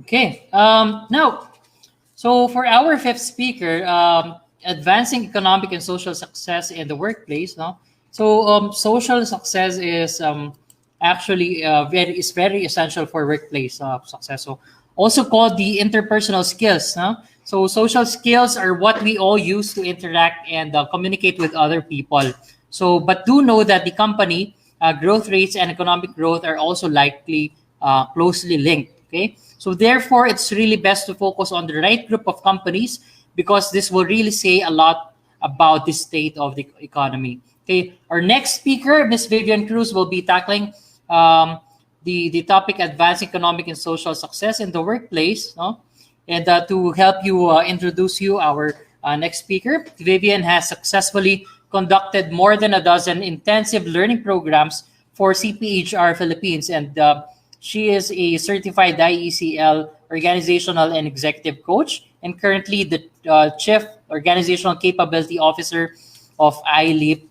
Okay. Now, so for our fifth speaker, advancing economic and social success in the workplace. No, so social success is actually very essential for workplace success. So also called the interpersonal skills. No, so social skills are what we all use to interact and communicate with other people. So, but do know that the company growth rates and economic growth are also likely closely linked. Okay, so therefore, it's really best to focus on the right group of companies because this will really say a lot about the state of the economy. Okay, our next speaker, Ms. Vivian Cruz, will be tackling the topic advancing economic and social success in the workplace. No? And to help you introduce you, our next speaker, Vivian has successfully conducted more than a dozen intensive learning programs for CPHR Philippines, and she is a certified IECL organizational and executive coach, and currently the Chief Organizational Capability Officer of iLeap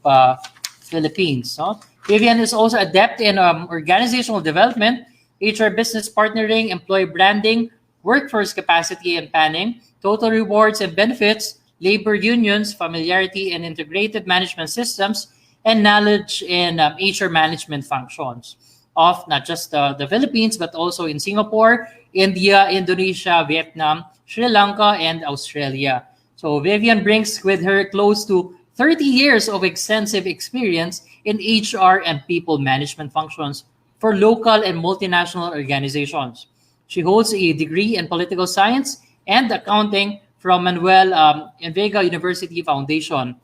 Philippines. No? Vivian is also adept in organizational development, HR business partnering, employee branding, workforce capacity and planning, total rewards and benefits, labor unions, familiarity and integrated management systems, and knowledge in HR management functions of not just the Philippines, but also in Singapore, India, Indonesia, Vietnam, Sri Lanka, and Australia. So Vivian brings with her close to 30 years of extensive experience in HR and people management functions for local and multinational organizations. She holds a degree in political science and accounting from Manuel Envega University Foundation.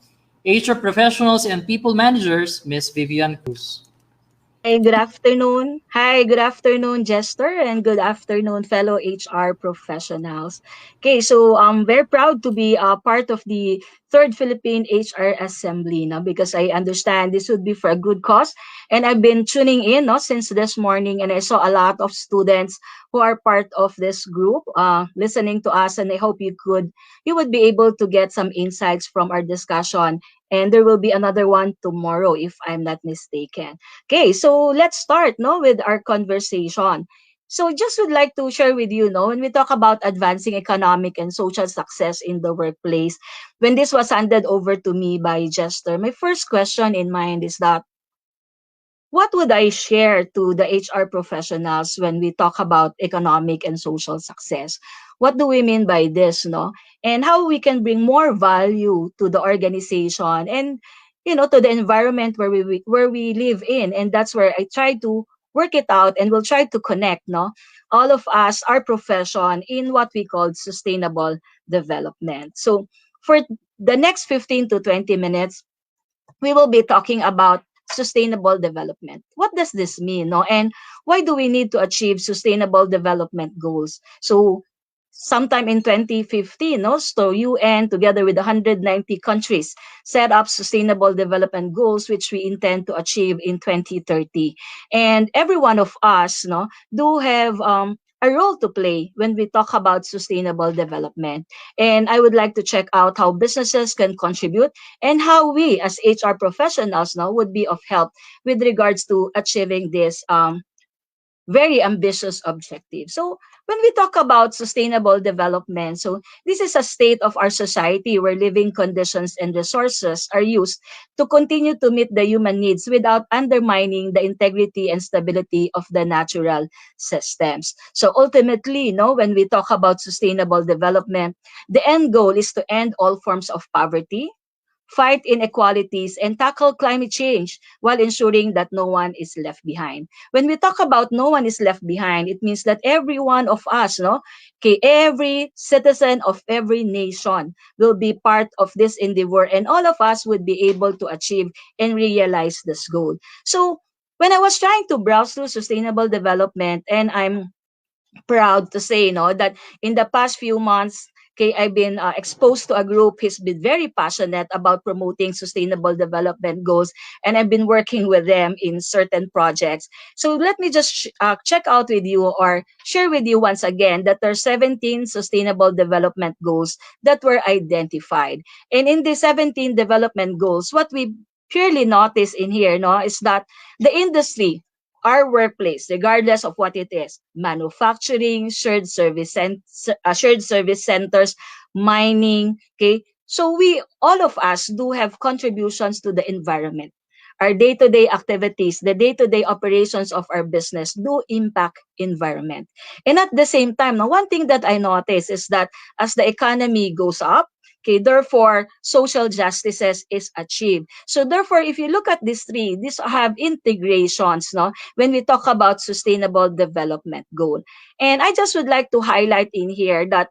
HR professionals and people managers, Miss Vivian Cruz. Hi, good afternoon. Hi, good afternoon, Jester, and good afternoon, fellow HR professionals. Okay, so I'm very proud to be a part of the Third Philippine HR Assembly, no, because I understand this would be for a good cause. And I've been tuning in, no, since this morning, and I saw a lot of students who are part of this group listening to us, and I hope you would be able to get some insights from our discussion. And there will be another one tomorrow, if I'm not mistaken. Okay, so let's start no with our conversation. So just would like to share with you, no, when we talk about advancing economic and social success in the workplace, when this was handed over to me by Jester, my first question in mind is that what would I share to the HR professionals when we talk about economic and social success? What do we mean by this, no? And how we can bring more value to the organization and to the environment where we live in, and that's where I try to work it out and we'll try to connect, no, all of us, our profession, in what we call sustainable development. So for the next 15 to 20 minutes, we will be talking about sustainable development. What does this mean, no? And why do we need to achieve sustainable development goals? So sometime in 2015, no, so UN together with 190 countries set up sustainable development goals which we intend to achieve in 2030. And every one of us, no, do have a role to play when we talk about sustainable development. And I would like to check out how businesses can contribute and how we as HR professionals now would be of help with regards to achieving this very ambitious objective. So when we talk about sustainable development, so this is a state of our society where living conditions and resources are used to continue to meet the human needs without undermining the integrity and stability of the natural systems. So ultimately, when we talk about sustainable development, the end goal is to end all forms of poverty, fight inequalities, and tackle climate change while ensuring that no one is left behind. When we talk about no one is left behind, it means that every one of us, no, okay, every citizen of every nation will be part of this endeavor, and all of us would be able to achieve and realize this goal. So when I was trying to browse through sustainable development, and I'm proud to say, that in the past few months, okay, I've been exposed to a group who's been very passionate about promoting sustainable development goals, and I've been working with them in certain projects. So let me just check out with you or share with you once again that there are 17 sustainable development goals that were identified. And in the 17 development goals, what we purely notice in here, no, is that the industry our workplace, regardless of what it is, manufacturing, shared service centers, mining, okay? So we, all of us do have contributions to the environment. Our day-to-day activities, the day-to-day operations of our business do impact environment. And at the same time, now one thing that I notice is that as the economy goes up, okay, therefore social justices is achieved. So therefore, if you look at these three, these have integrations, no, when we talk about sustainable development goal. And I just would like to highlight in here that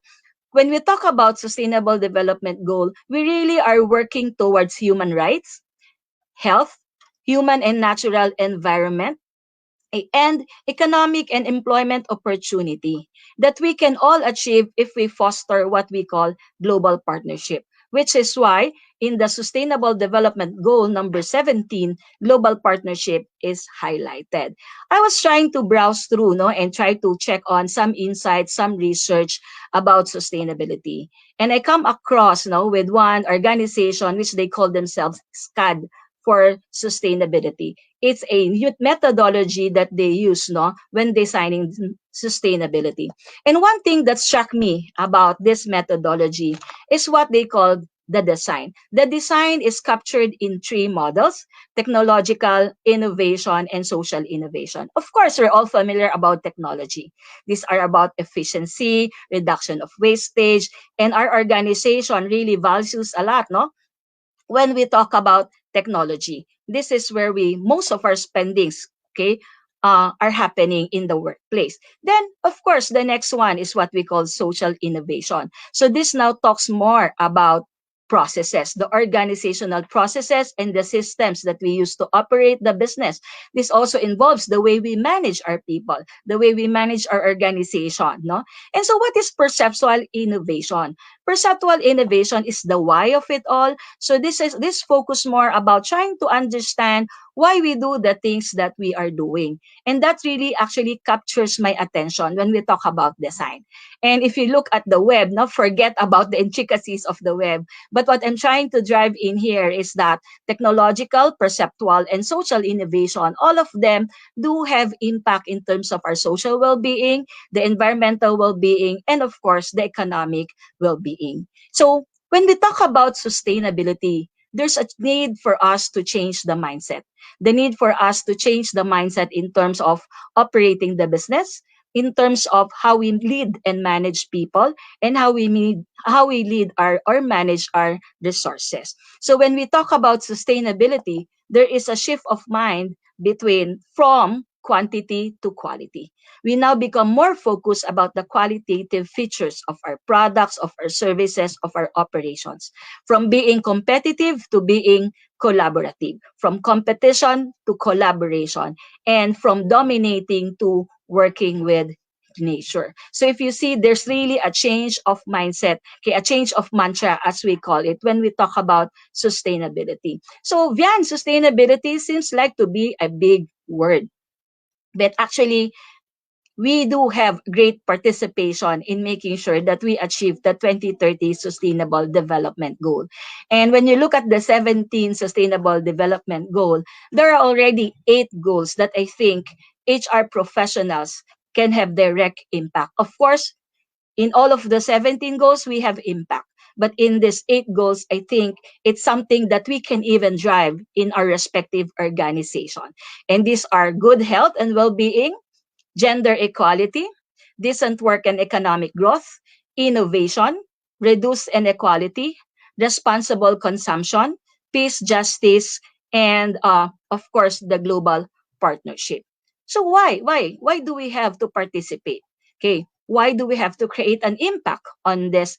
when we talk about sustainable development goal, we really are working towards human rights, health, human and natural environment, and economic and employment opportunity that we can all achieve if we foster what we call global partnership, which is why in the Sustainable Development Goal number 17, global partnership is highlighted. I was trying to browse through, no, and try to check on some insights, some research about sustainability. And I come across, no, with one organization which they call themselves SCAD for sustainability. It's a new methodology that they use, no, when designing sustainability. And one thing that struck me about this methodology is what they call the design. The design is captured in three models: technological innovation and social innovation. Of course, we're all familiar about technology. These are about efficiency, reduction of wastage, and our organization really values a lot, no, when we talk about technology. This is where we most of our spendings, okay, are happening in the workplace. Then, of course, the next one is what we call social innovation. So this now talks more about processes, the organizational processes and the systems that we use to operate the business. This also involves the way we manage our people, the way we manage our organization, no? And so what is perceptual innovation? Perceptual innovation is the why of it all. So this focus more about trying to understand why we do the things that we are doing. And that really actually captures my attention when we talk about design. And if you look at the web, not forget about the intricacies of the web. But what I'm trying to drive in here is that technological, perceptual, and social innovation, all of them do have impact in terms of our social well-being, the environmental well-being, and of course, the economic well-being. So when we talk about sustainability, there's a need for us to change the mindset. The need for us to change the mindset in terms of operating the business, in terms of how we lead and manage people, and how we lead our or manage our resources. So when we talk about sustainability, there is a shift of mind between from quantity to quality. We now become more focused about the qualitative features of our products, of our services, of our operations. From being competitive to being collaborative, from competition to collaboration, and from dominating to working with nature. So if you see, there's really a change of mindset, okay, a change of mantra, as we call it, when we talk about sustainability. So, Vian, sustainability seems like to be a big word, but actually, we do have great participation in making sure that we achieve the 2030 Sustainable Development Goal. And when you look at the 17 Sustainable Development Goal, there are already 8 goals that I think HR professionals can have direct impact. Of course, in all of the 17 goals, we have impact. But in these 8 goals, I think it's something that we can even drive in our respective organization. And these are good health and well-being, gender equality, decent work and economic growth, innovation, reduce inequality, responsible consumption, peace, justice, and of course, the global partnership. So why do we have to participate? Okay, why do we have to create an impact on this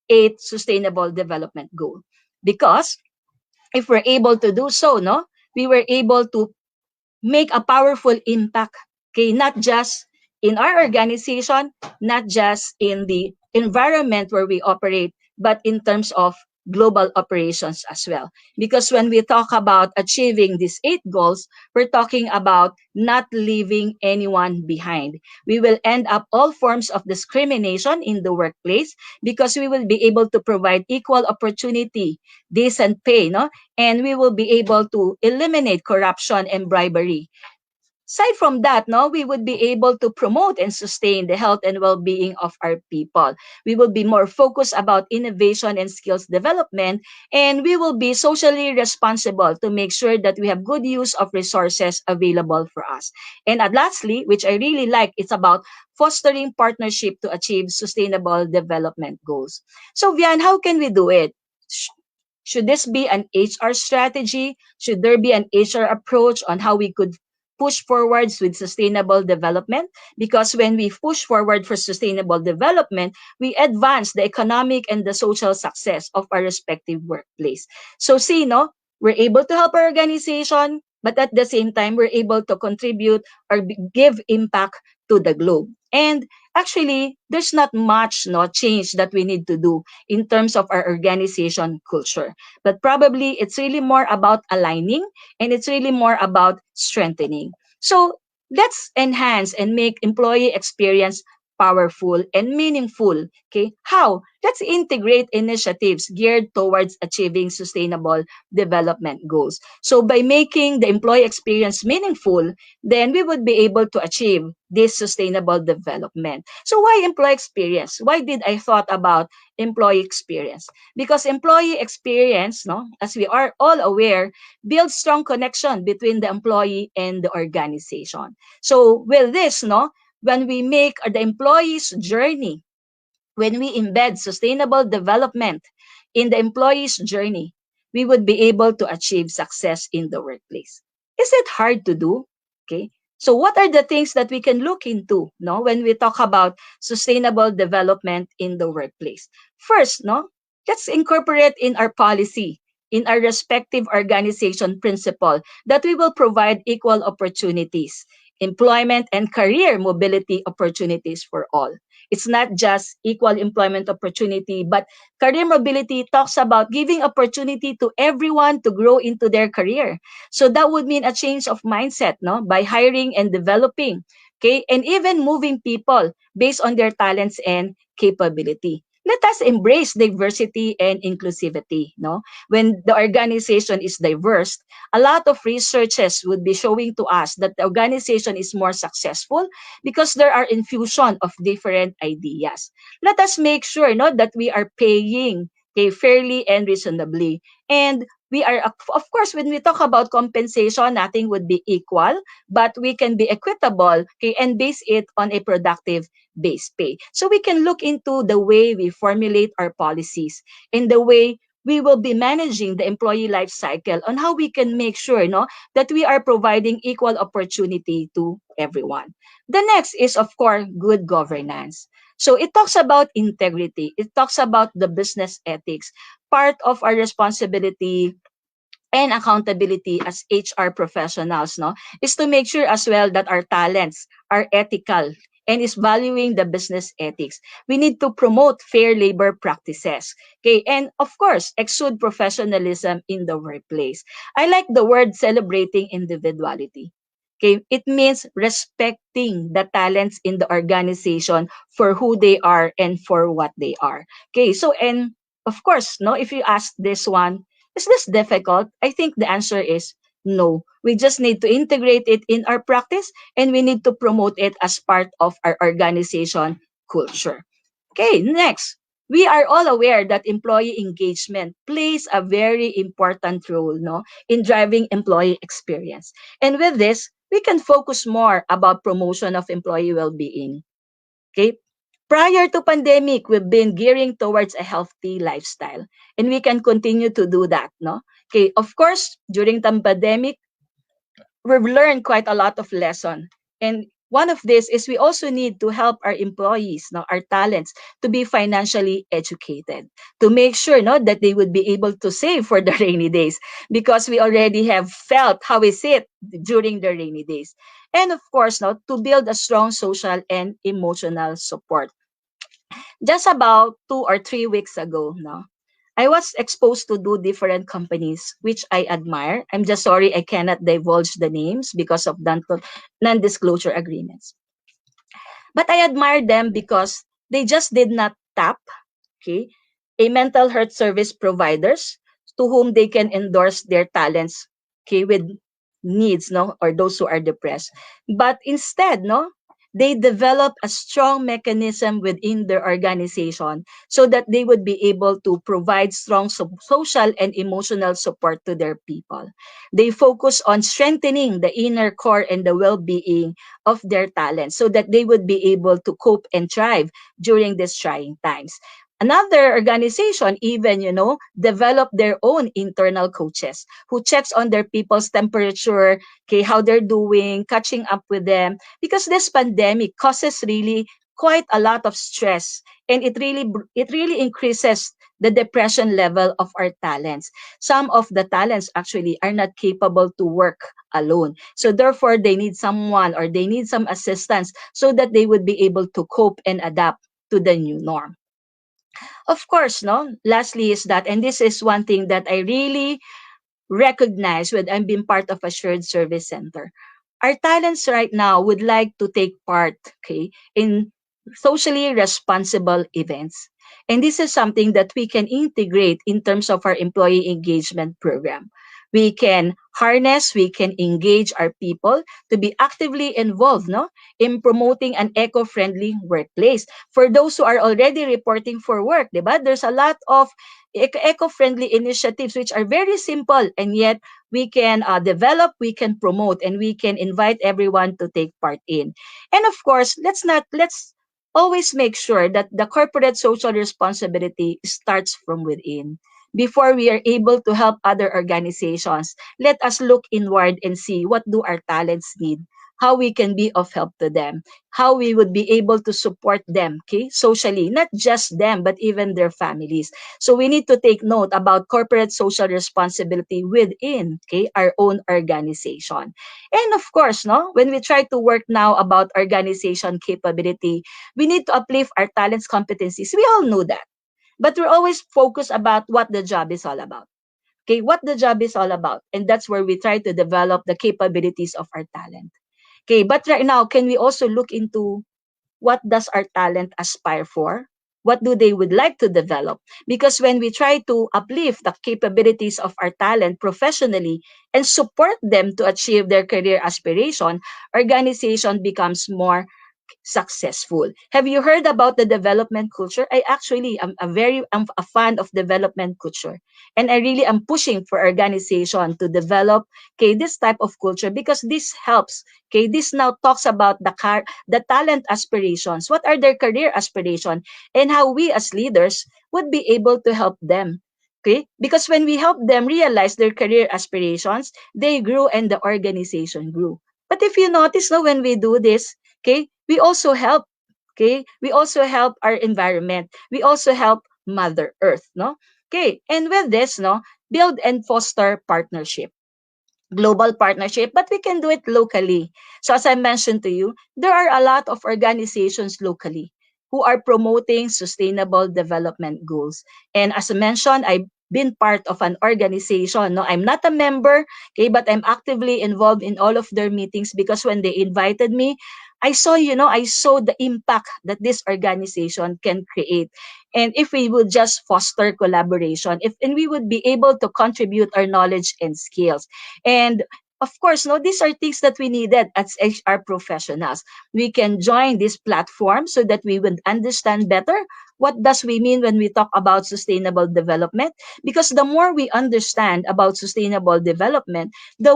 8 sustainable development goal? Because if we're able to do so, no, we were able to make a powerful impact, okay, not just in our organization, not just in the environment where we operate, but in terms of global operations as well. Because when we talk about achieving these 8 goals, we're talking about not leaving anyone behind. We will end up all forms of discrimination in the workplace because we will be able to provide equal opportunity, decent pay, no? And we will be able to eliminate corruption and bribery. aside from that, no, we would be able to promote and sustain the health and well-being of our people. We will be more focused about innovation and skills development, and we will be socially responsible to make sure that we have good use of resources available for us. And lastly, which I really like, it's about fostering partnership to achieve sustainable development goals. So, Vian, how can we do it? Should this be an HR strategy? Should there be an HR approach on how we could push forwards with sustainable development? Because when we push forward for sustainable development, we advance the economic and the social success of our respective workplace. So see, no, we're able to help our organization, but at the same time, we're able to contribute or give impact to the globe. And actually, there's not much no change that we need to do in terms of our organization culture. But probably it's really more about aligning, and it's really more about strengthening. So let's enhance and make employee experience powerful and meaningful. Okay, how? Let's integrate initiatives geared towards achieving sustainable development goals. So by making the employee experience meaningful, then we would be able to achieve this sustainable development. So why employee experience? Why did I thought about employee experience? Because employee experience, no, as we are all aware, builds strong connection between the employee and the organization. So with this, no, when we make the employee's journey, when we embed sustainable development in the employee's journey, we would be able to achieve success in the workplace. Is it hard to do? Okay. So what are the things that we can look into, no, when we talk about sustainable development in the workplace? First, no, let's incorporate in our policy, in our respective organization principle, that we will provide equal opportunities, employment and career mobility opportunities for all. It's not just equal employment opportunity, but career mobility talks about giving opportunity to everyone to grow into their career. So that would mean a change of mindset, no, by hiring and developing, okay, and even moving people based on their talents and capability. Let us embrace diversity and inclusivity, no? When the organization is diverse, a lot of researches would be showing to us that the organization is more successful because there are infusion of different ideas. Let us make sure, no, that we are paying, okay, fairly and reasonably. And we are, of course, when we talk about compensation, nothing would be equal, but we can be equitable, okay, and base it on a productive base pay. So we can look into the way we formulate our policies, in the way we will be managing the employee life cycle, on how we can make sure, no, that we are providing equal opportunity to everyone. The next is, of course, good governance. So it talks about integrity. It talks about the business ethics. Part of our responsibility and accountability as HR professionals, no, is to make sure as well that our talents are ethical and is valuing the business ethics. We need to promote fair labor practices. Okay, and of course, exude professionalism in the workplace. I like the word celebrating individuality. Okay, it means respecting the talents in the organization for who they are and for what they are. Okay, so and of course, no, if you ask this one, is this difficult? I think the answer is no. We just need to integrate it in our practice, and we need to promote it as part of our organization culture. Okay, next. We are all aware that employee engagement plays a very important role, no, in driving employee experience. And with this, we can focus more about promotion of employee well-being. Okay? Prior to pandemic, we've been gearing towards a healthy lifestyle, and we can continue to do that, no? Okay, of course, during the pandemic, we've learned quite a lot of lesson. And one of this is we also need to help our employees, no, our talents, to be financially educated, to make sure, no, that they would be able to save for the rainy days, because we already have felt how is it during the rainy days. And of course, no, to build a strong social and emotional support. Just about 2 or 3 weeks ago, no, I was exposed to do different companies, which I admire. I'm just sorry I cannot divulge the names because of non-disclosure agreements. But I admire them because they just did not tap, okay, a mental health service providers to whom they can endorse their talents, okay, with needs, no, or those who are depressed. But instead, no, they develop a strong mechanism within their organization so that they would be able to provide strong social and emotional support to their people. They focus on strengthening the inner core and the well-being of their talents so that they would be able to cope and thrive during these trying times. Another organization even, develop their own internal coaches who checks on their people's temperature, okay, how they're doing, catching up with them, because this pandemic causes really quite a lot of stress, and it really increases the depression level of our talents. Some of the talents actually are not capable to work alone, so therefore they need someone or they need some assistance so that they would be able to cope and adapt to the new norm. Of course, no, lastly is that, and this is one thing that I really recognize when I'm being part of a shared service center. Our talents right now would like to take part, okay, in socially responsible events. And this is something that we can integrate in terms of our employee engagement program. We can harness, we can engage our people to be actively involved, no, in promoting an eco-friendly workplace. For those who are already reporting for work, diba? There's a lot of eco-friendly initiatives which are very simple, and yet we can develop, we can promote, and we can invite everyone to take part in. And of course, let's always make sure that the corporate social responsibility starts from within. Before we are able to help other organizations, let us look inward and see what do our talents need, how we can be of help to them, how we would be able to support them, okay, socially, not just them, but even their families. So we need to take note about corporate social responsibility within, okay, our own organization. And of course, no, when we try to work now about organization capability, we need to uplift our talents competencies. We all know that. But we're always focused about what the job is all about. Okay, what the job is all about. And that's where we try to develop the capabilities of our talent. Okay, but right now, can we also look into what does our talent aspire for? What do they would like to develop? Because when we try to uplift the capabilities of our talent professionally and support them to achieve their career aspiration, organization becomes more successful. Have you heard about the development culture? I actually am a fan of development culture. And I really am pushing for organization to develop, okay, this type of culture, because this helps. Okay, this now talks about the talent aspirations. What are their career aspirations, and how we as leaders would be able to help them. Okay? Because when we help them realize their career aspirations, they grew and the organization grew. But if you notice, no, when we do this, okay, we also help. Okay, we also help our environment. We also help Mother Earth, no? Okay, and with this, no, build and foster partnership, global partnership, but we can do it locally. So as I mentioned to you, there are a lot of organizations locally who are promoting sustainable development goals. And as I mentioned, I've been part of an organization. No, I'm not a member, okay, but I'm actively involved in all of their meetings because when they invited me, I saw the impact that this organization can create. And if we would just foster collaboration, if and we would be able to contribute our knowledge and skills. And of course, no, these are things that we needed as HR professionals. We can join this platform so that we would understand better what does we mean when we talk about sustainable development. Because the more we understand about sustainable development, the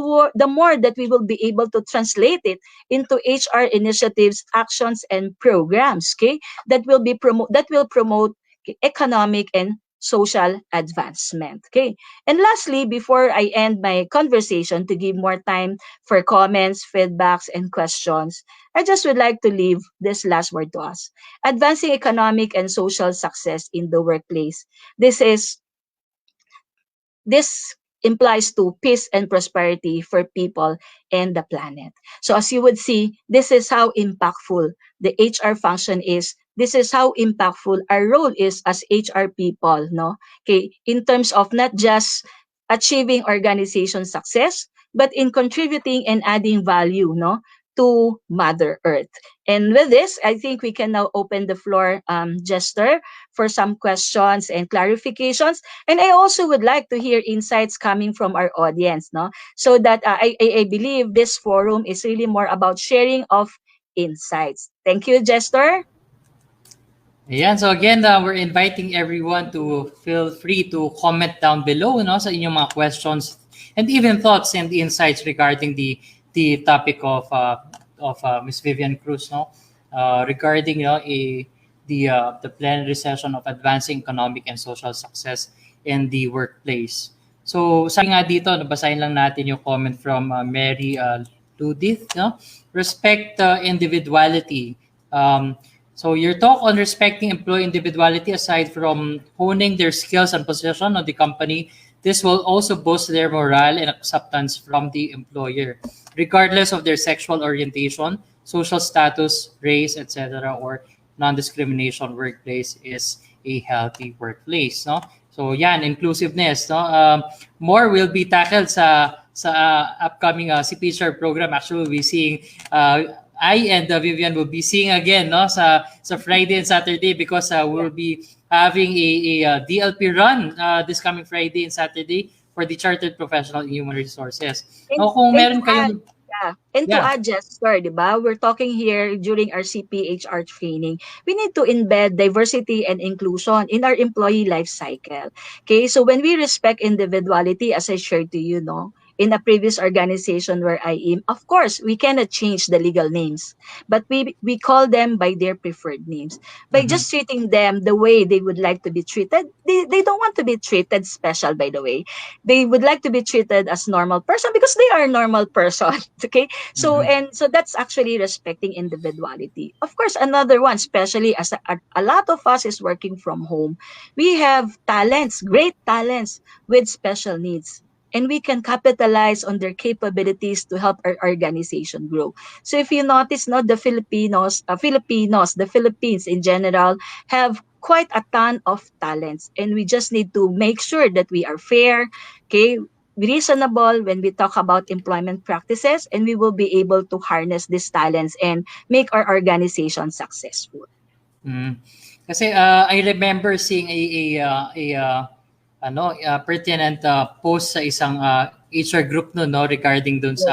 more that we will be able to translate it into HR initiatives, actions, and programs. Okay, that will promote economic and social advancement. Okay. And lastly, before I end my conversation to give more time for comments, feedbacks, and questions, I just would like to leave this last word to us. Advancing economic and social success in the workplace. This implies to peace and prosperity for people and the planet. So as you would see, this is how impactful the HR function is. This is how impactful our role is as HR people, no? Okay, in terms of not just achieving organization success, but in contributing and adding value, no, to Mother Earth. And with this, I think we can now open the floor, Jester, for some questions and clarifications. And I also would like to hear insights coming from our audience, no? So that I believe this forum is really more about sharing of insights. Thank you, Jester. Ayan, so again, we're inviting everyone to feel free to comment down below, no, sa inyong mga questions and even thoughts and insights regarding the topic of Miss Vivian Cruz, no, regarding the plenary session of advancing economic and social success in the workplace. So sabi nga dito, nabasahin lang natin yung comment from Mary Ludith, no, respect individuality. So your talk on respecting employee individuality, aside from honing their skills and position of the company, this will also boost their morale and acceptance from the employer, regardless of their sexual orientation, social status, race, etc., or non-discrimination. Workplace is a healthy workplace. No? So yan, inclusiveness. No? More will be tackled sa upcoming CPHR program. Actually, we'll be seeing I and Vivian will be seeing again, no, sa Friday and Saturday, because we'll be having a DLP run this coming Friday and Saturday for the Chartered Professional in Human Resources. And, O kung and to meron add, kayong yeah, and to yeah. add, Jester, di ba? We're talking here during our CPHR training. We need to embed diversity and inclusion in our employee life cycle. Okay, so when we respect individuality, as I shared to you, no, in a previous organization where I am, of course, we cannot change the legal names, but we call them by their preferred names. By Mhm. just treating them the way they would like to be treated, they don't want to be treated special, by the way. They would like to be treated as normal person because they are a normal person. Okay, so Mhm. and so that's actually respecting individuality. Of course, another one, especially as a lot of us is working from home, we have talents, great talents with special needs, and we can capitalize on their capabilities to help our organization grow. So if you notice, not the Filipinos, the Philippines in general have quite a ton of talents, and we just need to make sure that we are fair, okay, reasonable when we talk about employment practices, and we will be able to harness these talents and make our organization successful. Mm. Kasi I remember seeing pertinent post sa isang HR group no regarding dun Yes.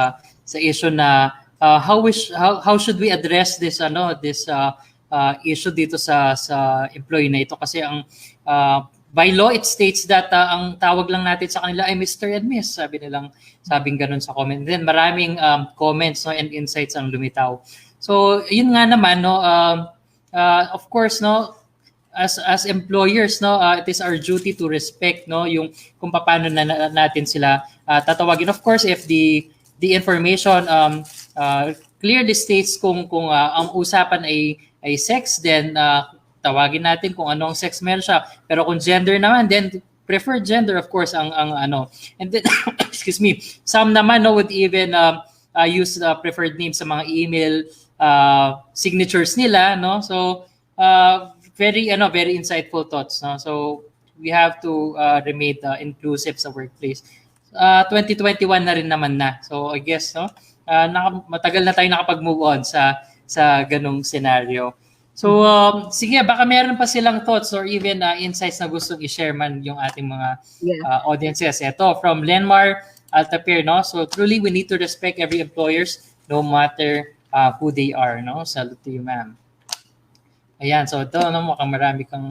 sa issue na how should we address this issue dito sa employee na ito, kasi ang by law it states that ang tawag lang natin sa kanila ay Mr. and Miss, sabing ganun sa comment. And then maraming comments, no, and insights ang lumitaw. So yun nga naman, no, of course, no, as employers, no, it is our duty to respect, no, yung kung paano natin sila tatawagin. Of course, if the information clearly states kung ang usapan ay sex, then tawagin natin kung anong sex meron siya. Pero kung gender naman, then preferred gender, of course, ang ano. And then excuse me, some naman, no, would even use preferred names sa mga email signatures nila, no. So very insightful thoughts, no. So we have to remain inclusive sa workplace. 2021 na rin naman na. So I guess, no, matagal na tayo nakapag-move on sa ganung scenario. So sige, baka meron pa silang thoughts or even insights na gustong i-share man yung ating mga Yeah. audiences. Ito from Lenmar Altapir, no. So truly we need to respect every employers no matter who they are, no. Salute to you, ma'am. Ayan, so ito, no, mukhang marami kang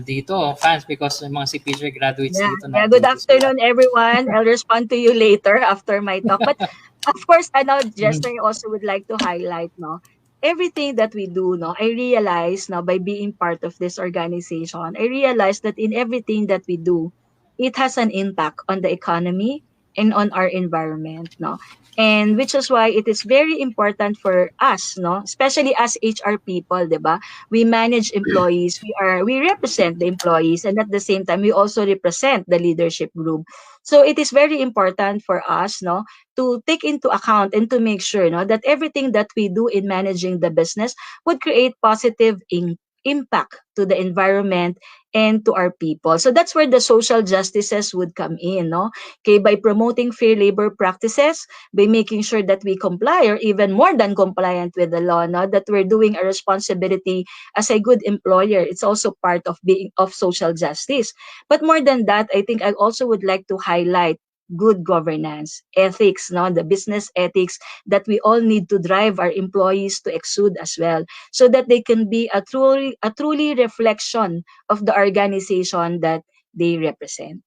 dito, fans, because yung mga CPHRA graduates Yeah, dito yeah. Good nandito sila. afternoon, everyone. I'll respond to you later after my talk. But of course, I know, Jester, I also would like to highlight, no, everything that we do, no, I realize, no, by being part of this organization, I realize that in everything that we do, it has an impact on the economy and on our environment, no. And which is why it is very important for us, no, especially as HR people, 'di ba? We manage employees, we represent the employees, and at the same time we also represent the leadership group. So it is very important for us, no, to take into account and to make sure, no, that everything that we do in managing the business would create positive impact to the environment and to our people. So that's where the social justices would come in, no? Okay, by promoting fair labor practices, by making sure that we comply or even more than compliant with the law, no? That we're doing a responsibility as a good employer. It's also part of being of social justice. But more than that, I think I also would like to highlight good governance, ethics, no, the business ethics that we all need to drive our employees to exude as well, so that they can be a truly reflection of the organization that they represent.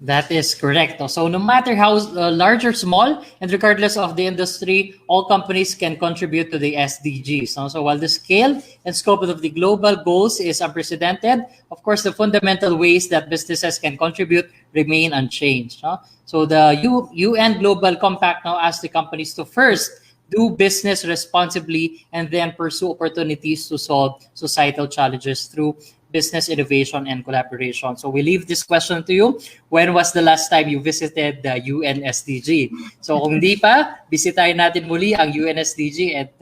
That is correct. So no matter how large or small, and regardless of the industry, all companies can contribute to the SDGs. So while the scale and scope of the global goals is unprecedented, of course, the fundamental ways that businesses can contribute remain unchanged. So the UN Global Compact now asks the companies to first do business responsibly and then pursue opportunities to solve societal challenges through business innovation and collaboration. So we leave this question to you. When was the last time you visited the UNSDG? So kung di pa, bisitahin natin muli ang UNSDG at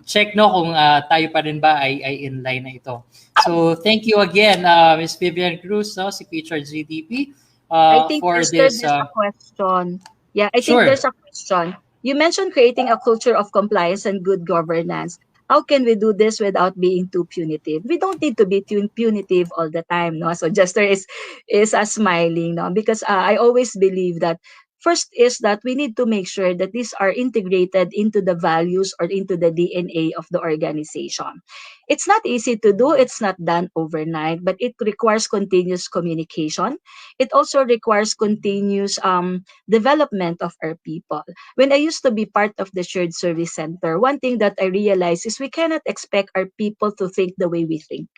check no kung tayo pa rin ba ay in line na ito. So thank you again, Ms. Vivian Cruz, no, si PHR GDP, I think for Esther, this. there's a question. Yeah, I think Sure. there's a question. You mentioned creating a culture of compliance and good governance. How can we do this without being too punitive? We don't need to be punitive all the time, no? So Jester is smiling, no? Because I always believe that first is that we need to make sure that these are integrated into the values or into the DNA of the organization. It's not easy to do. It's not done overnight, but it requires continuous communication. It also requires continuous development of our people. When I used to be part of the shared service center, one thing that I realized is we cannot expect our people to think the way we think,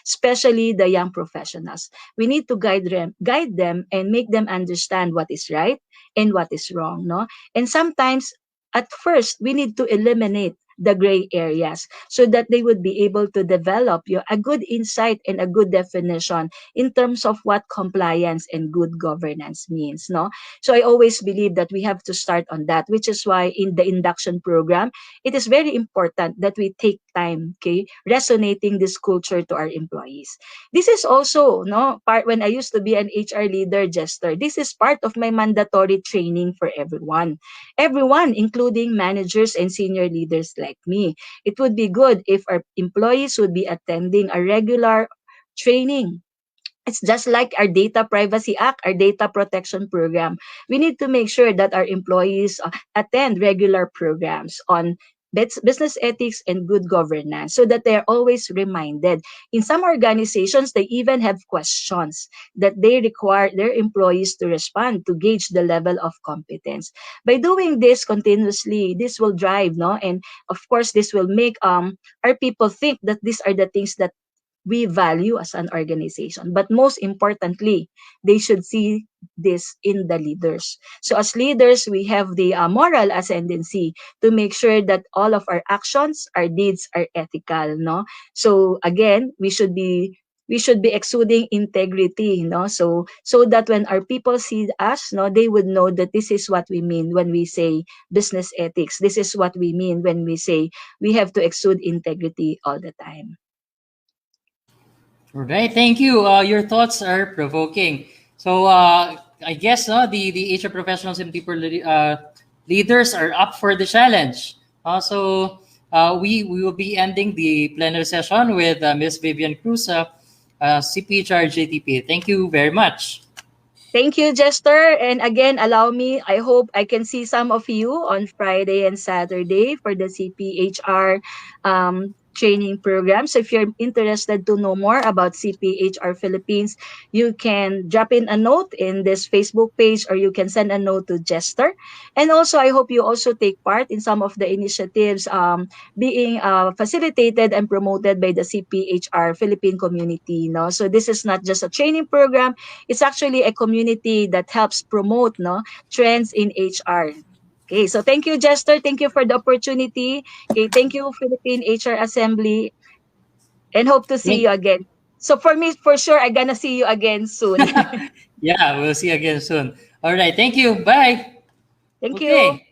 especially the young professionals. We need to guide them and make them understand what is right and what is wrong, no? And sometimes at first we need to eliminate the gray areas so that they would be able to develop a good insight and a good definition in terms of what compliance and good governance means, no? So I always believe that we have to start on that, which is why in the induction program it is very important that we take time, okay, resonating this culture to our employees. This is also, no, part when I used to be an HR leader, Jester, this is part of my mandatory training for everyone, including managers and senior leaders like me. It would be good if our employees would be attending a regular training. It's just like our Data Privacy Act, our data protection program. We need to make sure that our employees attend regular programs on business ethics and good governance so that they are always reminded. In some organizations, they even have questions that they require their employees to respond to gauge the level of competence. By doing this continuously, this will drive, no? And of course, this will make our people think that these are the things that we value as an organization. But most importantly, they should see this in the leaders. So as leaders, we have the moral ascendancy to make sure that all of our actions, our deeds are ethical, no? So again, we should be exuding integrity, no? So that when our people see us, no, they would know that this is what we mean when we say business ethics. This is what we mean when we say we have to exude integrity all the time. All right, thank you. Your thoughts are provoking. So I guess the HR professionals and people leaders are up for the challenge. We will be ending the plenary session with Ms. Vivian Cruz, CPHR JTP. Thank you very much. Thank you, Jester. And again, allow me, I hope I can see some of you on Friday and Saturday for the CPHR training program. So if you're interested to know more about CPHR Philippines, you can drop in a note in this Facebook page or you can send a note to Jester. And also, I hope you also take part in some of the initiatives being facilitated and promoted by the CPHR Philippine community. No? So this is not just a training program, it's actually a community that helps promote, no, trends in HR. Okay, so thank you, Jester. Thank you for the opportunity. Okay, thank you, Philippine HR Assembly, and hope to see Thank- you again. So for me, for sure, I'm gonna see you again soon. yeah, we'll see you again soon. All right, thank you. Bye. Thank you. Okay.